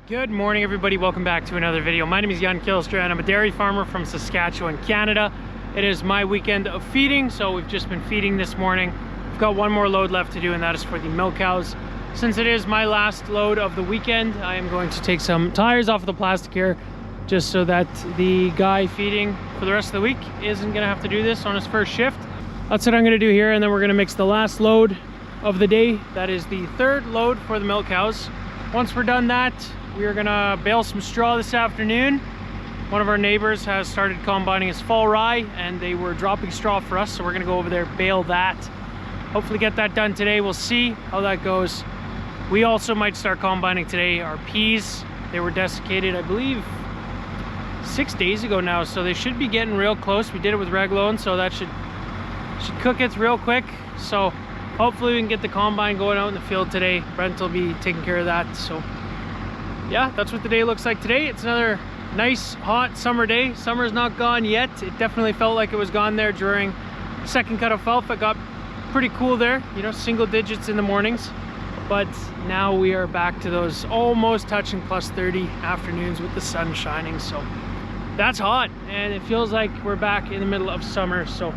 Good morning, everybody. Welcome back to another video. My name is Jan Kilstra and I'm a dairy farmer from Saskatchewan, Canada. It is my weekend of feeding, so we've just been feeding this morning. We've got one more load left to do, and that is for the milk cows. Since it is my last load of the weekend, I am going to take some tires off of the plastic here, just so that the guy feeding for the rest of the week isn't gonna have to do this on his first shift. That's what I'm gonna do here, and then we're gonna mix the last load of the day. That is the third load for the milk cows. Once we're done that, we are gonna bale some straw this afternoon. One of our neighbors has started combining his fall rye, and they were dropping straw for us, so we're gonna go over there, bale that. Hopefully get that done today. We'll see how that goes. We also might start combining today our peas. They were desiccated, I believe, 6 days ago now, so they should be getting real close. We did it with Reglone, so that should cook it real quick. So hopefully we can get the combine going out in the field today. Brent will be taking care of that. So yeah, that's what the day looks like today. It's another nice hot summer day. Summer's not gone yet. It definitely felt like it was gone there during second cut of alpha. It got pretty cool there, you know, single digits in the mornings. But now we are back to those almost touching plus 30 afternoons with the sun shining. So that's hot, and it feels like we're back in the middle of summer. So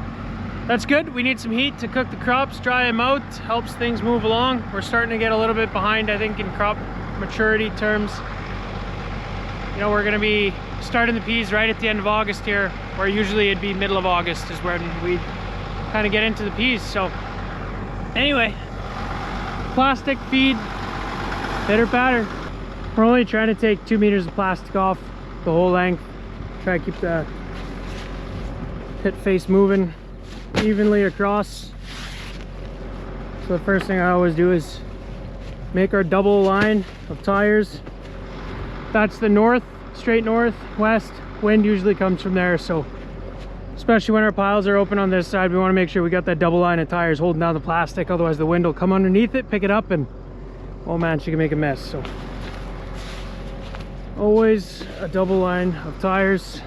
that's good. We need some heat to cook the crops, dry them out, helps things move along. We're starting to get a little bit behind, I think, in crop maturity terms. You know, we're gonna be starting the peas right at the end of August here, where usually it'd be middle of August is when we kind of get into the peas. So anyway, plastic feed, pitter patter. We're only trying to take 2 meters of plastic off the whole length. Try to keep the pit face moving evenly across. So the first thing I always do is make our double line of tires. That's the north, straight north, west. Wind usually comes from there, so especially when our piles are open on this side, we want to make sure we got that double line of tires holding down the plastic. Otherwise the wind will come underneath it, pick it up, and oh man, she can make a mess. So always a double line of tires.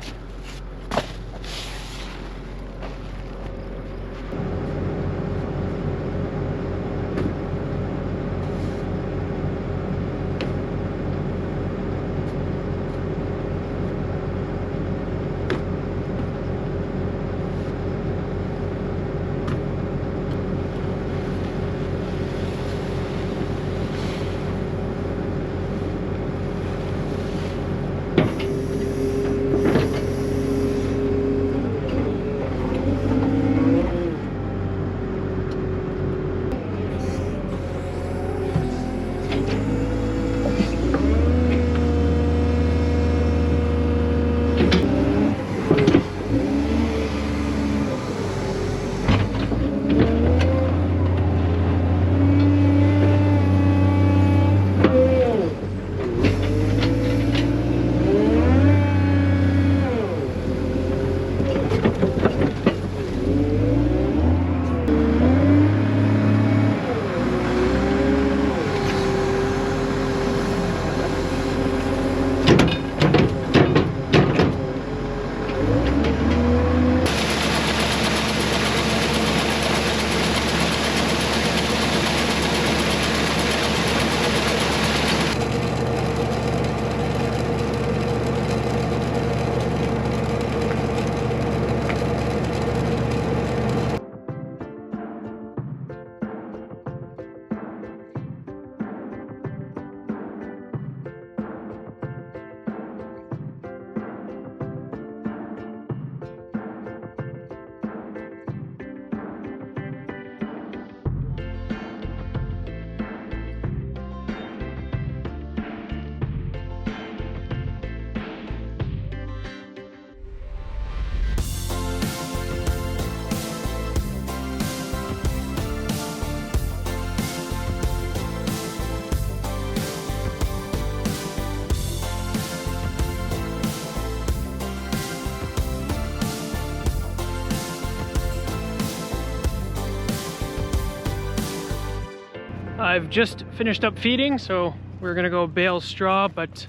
I've just finished up feeding, so we're gonna go bale straw, but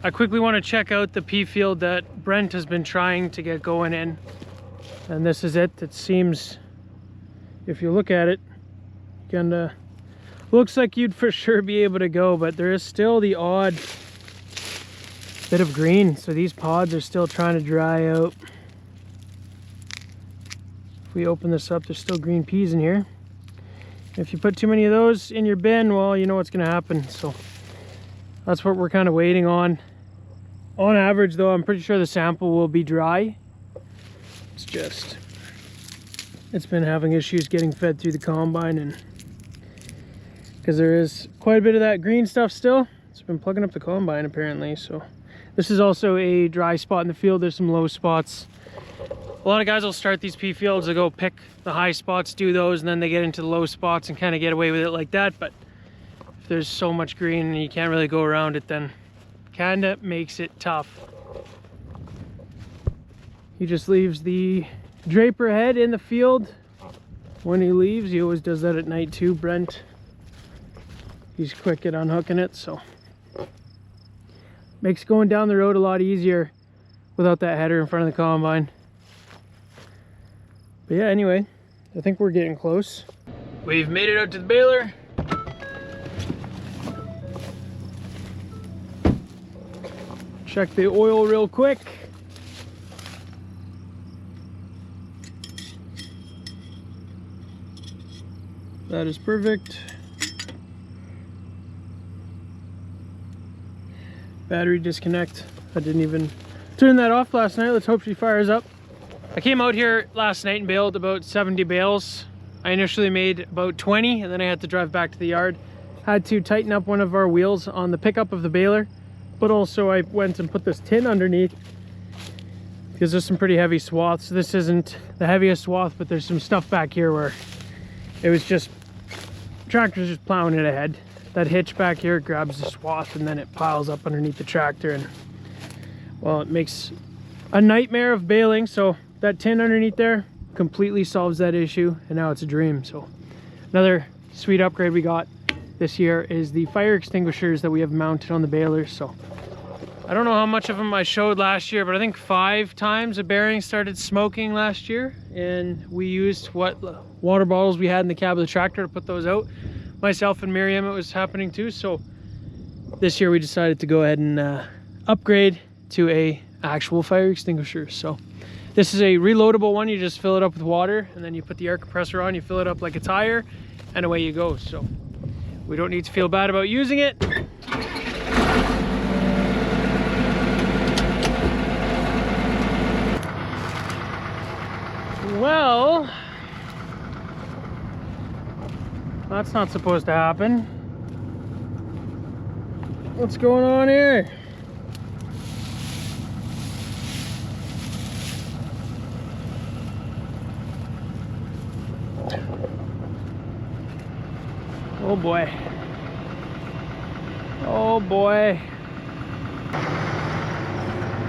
I quickly want to check out the pea field that Brent has been trying to get going in. And this is it. It seems, if you look at it, kinda looks like you'd for sure be able to go, but there is still the odd bit of green, so these pods are still trying to dry out. If we open this up, there's still green peas in here. If you put too many of those in your bin, well, you know what's going to happen. So that's what we're kind of waiting on. On average though, I'm pretty sure the sample will be dry. It's been having issues getting fed through the combine, and because there is quite a bit of that green stuff still, it's been plugging up the combine apparently. So this is also a dry spot in the field. There's some low spots. A lot of guys will start these pea fields, they'll go pick the high spots, do those, and then they get into the low spots and kind of get away with it like that. But if there's so much green and you can't really go around it, then kind of makes it tough. He just leaves the draper head in the field when he leaves. He always does that at night too, Brent. He's quick at unhooking it, so makes going down the road a lot easier without that header in front of the combine. But yeah, anyway, I think we're getting close. We've made it out to the baler. Check the oil real quick. That is perfect. Battery disconnect. I didn't even turn that off last night. Let's hope she fires up. I came out here last night and baled about 70 bales. I initially made about 20 and then I had to drive back to the yard. Had to tighten up one of our wheels on the pickup of the baler, but also I went and put this tin underneath because there's some pretty heavy swaths. This isn't the heaviest swath, but there's some stuff back here where it was just tractor's just plowing it ahead. That hitch back here grabs the swath and then it piles up underneath the tractor, and well, it makes a nightmare of baling. So that tin underneath there completely solves that issue, and now it's a dream. So another sweet upgrade we got this year is the fire extinguishers that we have mounted on the baler. So I don't know how much of them I showed last year, but I think 5 times a bearing started smoking last year, and we used what water bottles we had in the cab of the tractor to put those out. Myself and Miriam, it was happening too. So this year we decided to go ahead and upgrade to a actual fire extinguisher. So this is a reloadable one. You just fill it up with water and then you put the air compressor on, you fill it up like a tire, and away you go. So we don't need to feel bad about using it. Well, that's not supposed to happen. What's going on here? Oh boy. Oh boy.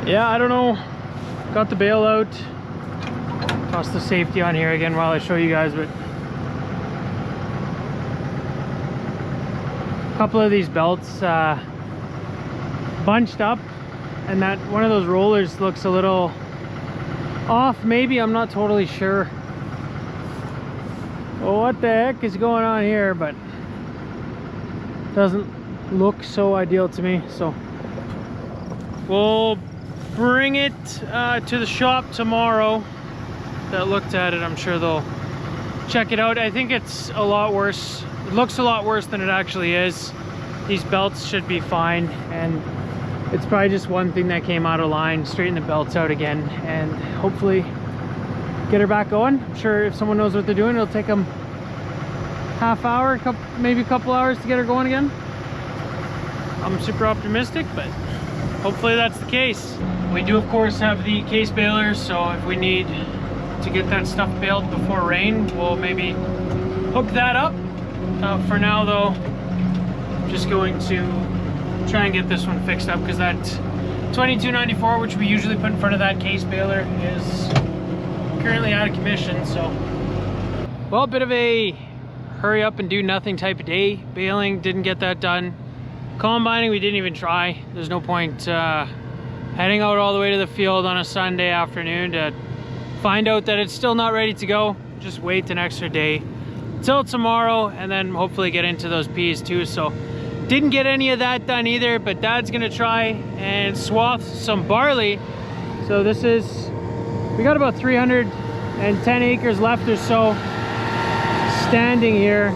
Yeah, I don't know. Got the bail out. Toss the safety on here again while I show you guys, but a couple of these belts bunched up, and that one of those rollers looks a little off. Maybe, I'm not totally sure. Well, what the heck is going on here? But doesn't look so ideal to me. So we'll bring it to the shop tomorrow. That looked at it, I'm sure they'll check it out. I think it's a lot worse. It looks a lot worse than it actually is. These belts should be fine, and it's probably just one thing that came out of line. Straighten the belts out again and hopefully get her back going. I'm sure if someone knows what they're doing, it'll take them half hour, maybe a couple hours to get her going again. I'm super optimistic, but hopefully that's the case. We do of course have the case balers, so if we need to get that stuff baled before rain, we'll maybe hook that up. For now though, I'm just going to try and get this one fixed up, because that 2294, which we usually put in front of that case baler, is currently out of commission. So, well, a bit of a hurry up and do nothing type of day. Baling, didn't get that done. Combining, we didn't even try. There's no point heading out all the way to the field on a Sunday afternoon to find out that it's still not ready to go. Just wait an extra day till tomorrow and then hopefully get into those peas too. So Didn't get any of that done either, but Dad's gonna try and swath some barley. So this is, we got about 310 acres left or so standing here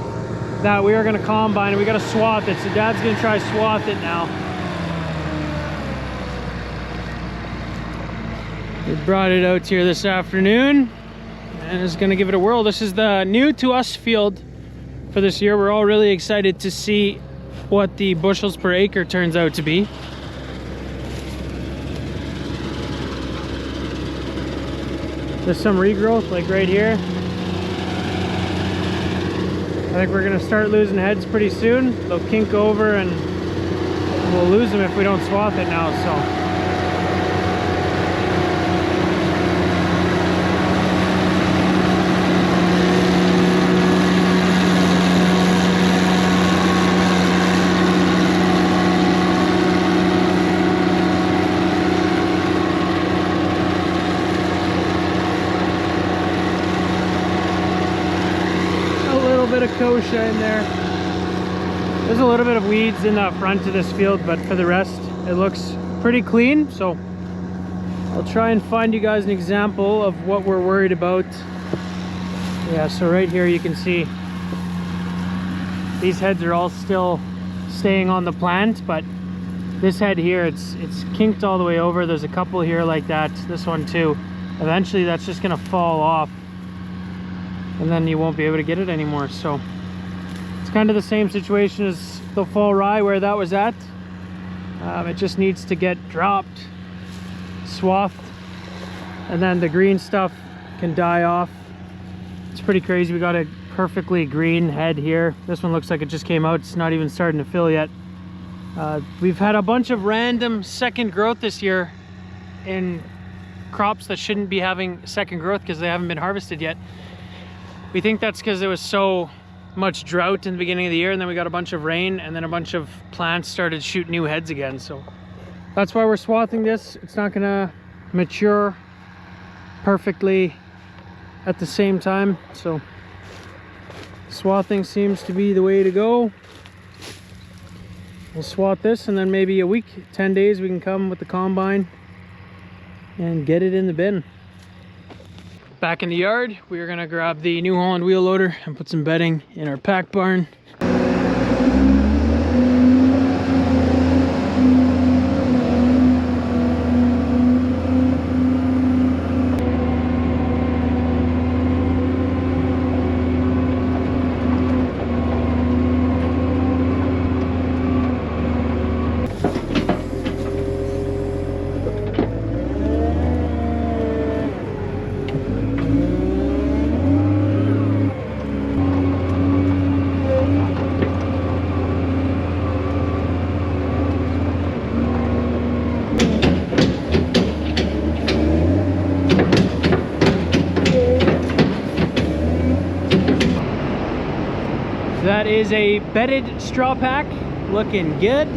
that we are gonna combine, and we gotta swath it. So Dad's gonna try swath it now. We brought it out here this afternoon and is gonna give it a whirl. This is the new to us field for this year. We're all really excited to see what the bushels per acre turns out to be. There's some regrowth like right here. I think we're gonna start losing heads pretty soon. They'll kink over and we'll lose them if we don't swath it now, so. Bit of kochia in there. There's a little bit of weeds in the front of this field, but for the rest it looks pretty clean. So I'll try and find you guys an example of what we're worried about. Yeah, so right here you can see these heads are all still staying on the plant, but this head here, it's kinked all the way over. There's a couple here like that, this one too. Eventually that's just gonna fall off, and then you won't be able to get it anymore. So it's kind of the same situation as the fall rye where that was at. It just needs to get dropped, swathed, and then the green stuff can die off. It's pretty crazy. We got a perfectly green head here. This one looks like it just came out. It's not even starting to fill yet. We've had a bunch of random second growth this year in crops that shouldn't be having second growth because they haven't been harvested yet. We think that's because there was so much drought in the beginning of the year, and then we got a bunch of rain, and then a bunch of plants started shooting new heads again. So that's why we're swathing this. It's not gonna mature perfectly at the same time. So swathing seems to be the way to go. We'll swath this, and then maybe a week, 10 days, we can come with the combine and get it in the bin. Back in the yard, we are gonna grab the New Holland wheel loader and put some bedding in our pack barn. That is a bedded straw pack, looking good.